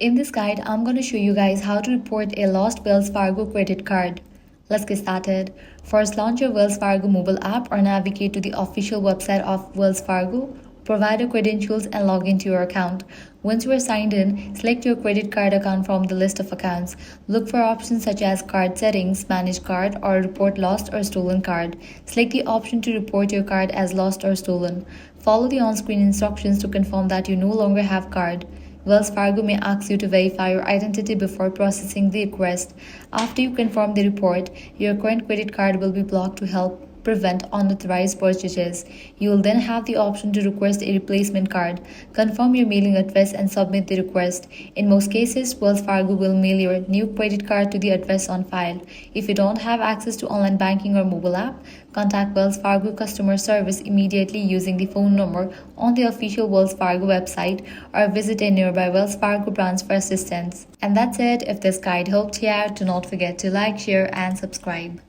In this guide, I'm going to show you guys how to report a lost Wells Fargo credit card. Let's get started. First, launch your Wells Fargo mobile app or navigate to the official website of Wells Fargo. Provide your credentials and log into your account. Once you are signed in, select your credit card account from the list of accounts. Look for options such as Card Settings, Manage Card, or Report Lost or Stolen Card. Select the option to report your card as lost or stolen. Follow the on-screen instructions to confirm that you no longer have card. Wells Fargo may ask you to verify your identity before processing the request. After you confirm the report, your current credit card will be blocked to help prevent unauthorized purchases. You will then have the option to request a replacement card. Confirm your mailing address and submit the request. In most cases, Wells Fargo will mail your new credit card to the address on file. If you don't have access to online banking or mobile app, contact Wells Fargo customer service immediately using the phone number on the official Wells Fargo website or visit a nearby Wells Fargo branch for assistance. And that's it. If this guide helped you out, do not forget to like, share, and subscribe.